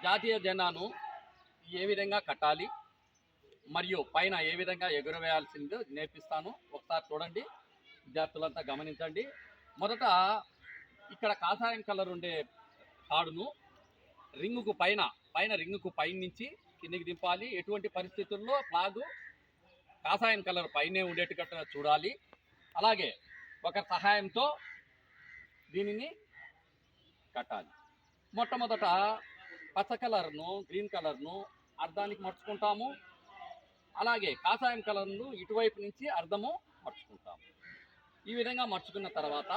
జాతీయ జెండాను ఏ విధంగా కట్టాలి మరియు పైన ఏ విధంగా ఎగురవేయాల్సిందో నేర్పిస్తాను. ఒకసారి చూడండి, విద్యార్థులంతా గమనించండి. మొదట ఇక్కడ కాషాయం కలర్ ఉండే తాడును రింగుకు పైన రింగుకు నుంచి కిందికి దింపాలి. ఎటువంటి పరిస్థితుల్లో ఫ్లాగు కాషాయం కలర్ పైనే ఉండేట్టుగా చూడాలి. అలాగే ఒకరి సహాయంతో దీనిని కట్టాలి. మొట్టమొదట పచ్చ కలర్ను, గ్రీన్ కలర్ను అర్ధానికి మర్చుకుంటాము. అలాగే కాషాయం కలర్ను ఇటువైపు నుంచి అర్ధము మర్చుకుంటాము. ఈ విధంగా మర్చుకున్న తర్వాత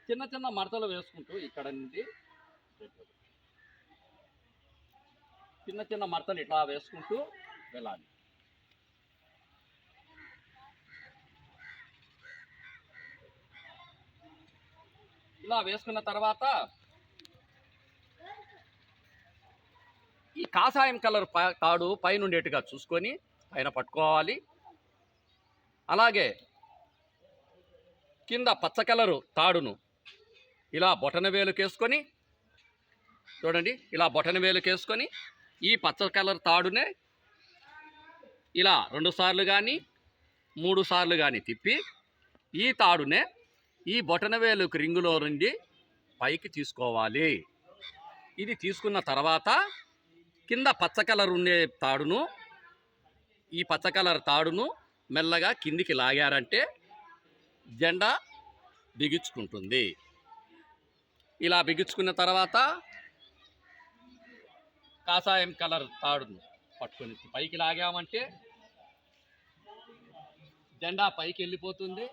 చిన్న చిన్న మడతలు వేసుకుంటూ ఇక్కడ నుండి చిన్న చిన్న మడతలు ఇట్లా వేసుకుంటూ వెళ్ళాలి. ఇలా వేసుకున్న తర్వాత ఈ కాషాయం కలర్ తాడు పైన ఉండేట్టుగా చూసుకొని పైన పట్టుకోవాలి. అలాగే కింద పచ్చ కలరు తాడును ఇలా బొటన వేలుకేసుకొని చూడండి, ఇలా బొటన వేలుకేసుకొని ఈ పచ్చ కలర్ తాడునే ఇలా 2 సార్లు కానీ 3 సార్లు కానీ తిప్పి ఈ తాడునే ఈ బొటన వేలుకు రింగులో నుండి పైకి తీసుకోవాలి. ఇది తీసుకున్న తర్వాత కింద పచ్చ కలర్ ఉండే తాడును, ఈ పచ్చ కలర్ తాడును మెల్లగా కిందికి లాగారంటే జెండా బిగించుకుంటుంది. ఇలా బిగించుకున్న తర్వాత కాషాయం కలర్ తాడును పట్టుకొని పైకి లాగామంటే జెండా పైకి వెళ్ళిపోతుంది.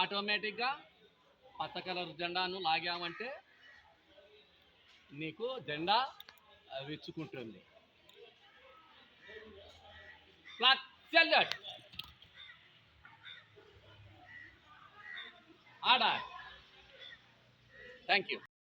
ఆటోమేటిక్గా పచ్చ కలర్ జెండాను లాగామంటే నీకు జెండా విచ్చుకుంటుంది. ఆర్డర్. Thank you.